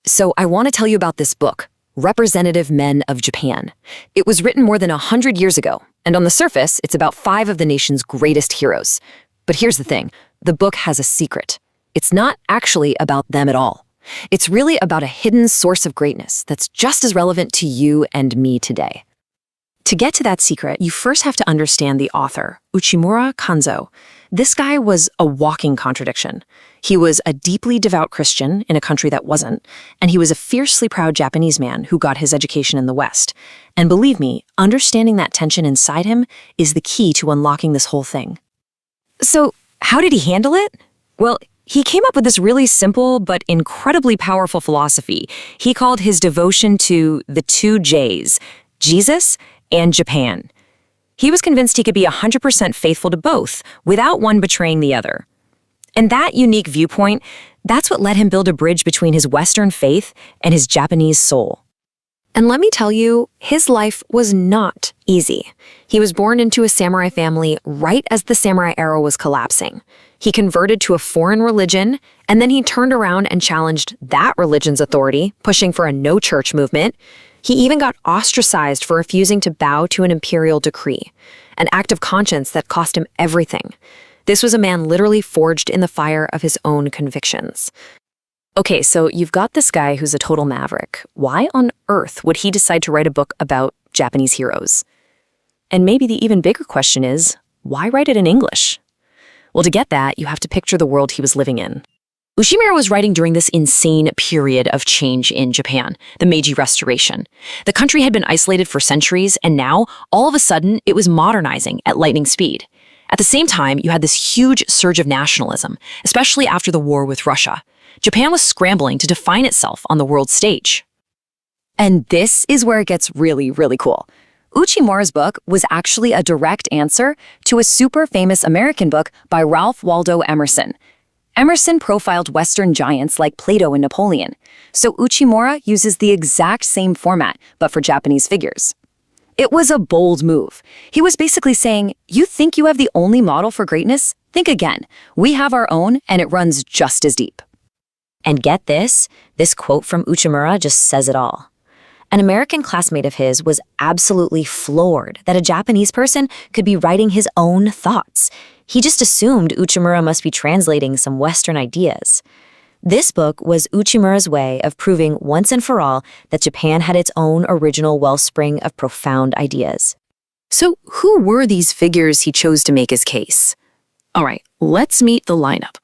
So I want to tell you about this book, Representative Men of Japan. It was written more than 100 years ago, and on the surface, it's about 5 of the nation's greatest heroes. But here's the thing, the book has a secret. It's not actually about them at all. It's really about a hidden source of greatness that's just as relevant to you and me today. To get to that secret, you first have to understand the author, Uchimura Kanzō. This guy was a walking contradiction. He was a deeply devout Christian in a country that wasn't, and he was a fiercely proud Japanese man who got his education in the West. And believe me, understanding that tension inside him is the key to unlocking this whole thing. So, how did he handle it? Well, he came up with this really simple but incredibly powerful philosophy. He called his devotion to the 2 J's, Jesus and Japan. He was convinced he could be 100% faithful to both, without one betraying the other. And that unique viewpoint, that's what let him build a bridge between his Western faith and his Japanese soul. And let me tell you, his life was not easy. He was born into a samurai family right as the samurai era was collapsing. He converted to a foreign religion, and then he turned around and challenged that religion's authority, pushing for a no-church movement. He even got ostracized for refusing to bow to an imperial decree, an act of conscience that cost him everything. This was a man literally forged in the fire of his own convictions. Okay, so you've got this guy who's a total maverick. Why on earth would he decide to write a book about Japanese heroes? And maybe the even bigger question is, why write it in English? Well, to get that, you have to picture the world he was living in. Uchimura was writing during this insane period of change in Japan, the Meiji Restoration. The country had been isolated for centuries, and now, all of a sudden, it was modernizing at lightning speed. At the same time, you had this huge surge of nationalism, especially after the war with Russia. Japan was scrambling to define itself on the world stage. And this is where it gets really, really cool. Uchimura's book was actually a direct answer to a super famous American book by Ralph Waldo Emerson. Emerson profiled Western giants like Plato and Napoleon, so Uchimura uses the exact same format, but for Japanese figures. It was a bold move. He was basically saying, you think you have the only model for greatness? Think again. We have our own, and it runs just as deep. And get this quote from Uchimura just says it all. An American classmate of his was absolutely floored that a Japanese person could be writing his own thoughts. He just assumed Uchimura must be translating some Western ideas. This book was Uchimura's way of proving once and for all that Japan had its own original wellspring of profound ideas. So who were these figures he chose to make his case? All right, let's meet the lineup.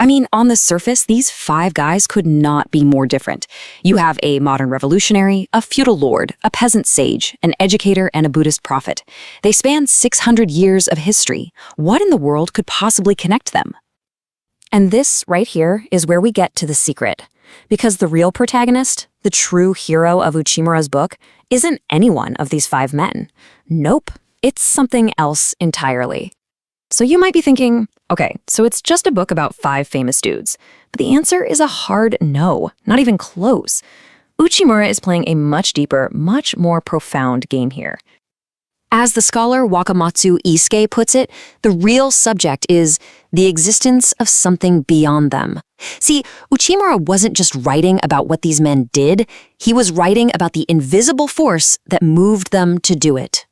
I mean, on the surface, these 5 guys could not be more different. You have a modern revolutionary, a feudal lord, a peasant sage, an educator, and a Buddhist prophet. They span 600 years of history. What in the world could possibly connect them? And this right here is where we get to the secret. Because the real protagonist, the true hero of Uchimura's book, isn't any one of these 5 men. Nope, it's something else entirely. So you might be thinking, okay, so it's just a book about 5 famous dudes. But the answer is a hard no, not even close. Uchimura is playing a much deeper, much more profound game here. As the scholar Wakamatsu Iisuke puts it, the real subject is the existence of something beyond them. See, Uchimura wasn't just writing about what these men did, he was writing about the invisible force that moved them to do it.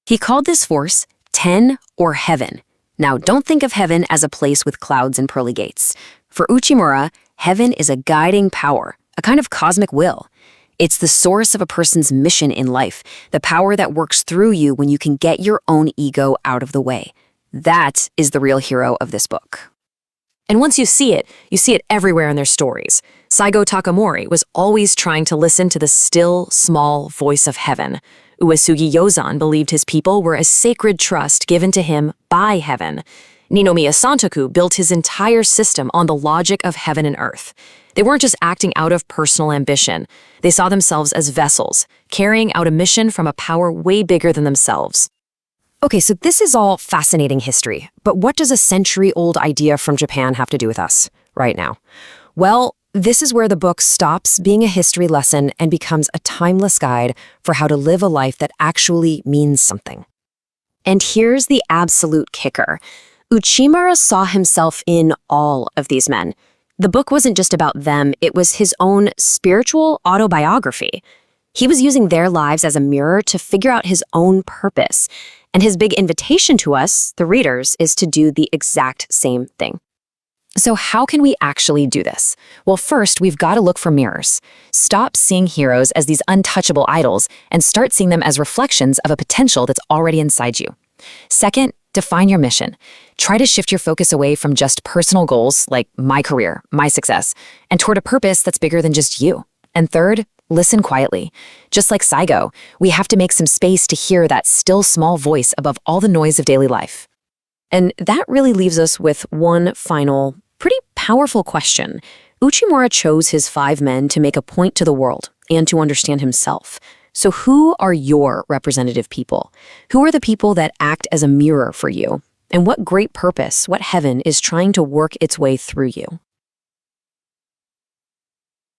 He called this force Ten or Heaven. Now, don't think of heaven as a place with clouds and pearly gates. For Uchimura, heaven is a guiding power, a kind of cosmic will. It's the source of a person's mission in life, the power that works through you when you can get your own ego out of the way. That is the real hero of this book. And once you see it everywhere in their stories. Saigo Takamori was always trying to listen to the still, small voice of heaven. Uesugi Yozan believed his people were a sacred trust given to him by heaven. Ninomiya Santoku built his entire system on the logic of heaven and earth. They weren't just acting out of personal ambition. They saw themselves as vessels, carrying out a mission from a power way bigger than themselves. Okay, so this is all fascinating history, but what does a century-old idea from Japan have to do with us right now? Well, this is where the book stops being a history lesson and becomes a timeless guide for how to live a life that actually means something. And here's the absolute kicker. Uchimura saw himself in all of these men. The book wasn't just about them, it was his own spiritual autobiography. He was using their lives as a mirror to figure out his own purpose. And his big invitation to us, the readers, is to do the exact same thing. So how can we actually do this? Well, first, we've got to look for mirrors. Stop seeing heroes as these untouchable idols and start seeing them as reflections of a potential that's already inside you. Second, define your mission. Try to shift your focus away from just personal goals like my career, my success, and toward a purpose that's bigger than just you. And third, listen quietly. Just like Saigo, we have to make some space to hear that still small voice above all the noise of daily life. And that really leaves us with one final, pretty powerful question. Uchimura chose his 5 men to make a point to the world and to understand himself. So who are your representative people? Who are the people that act as a mirror for you? And what great purpose, what heaven is trying to work its way through you?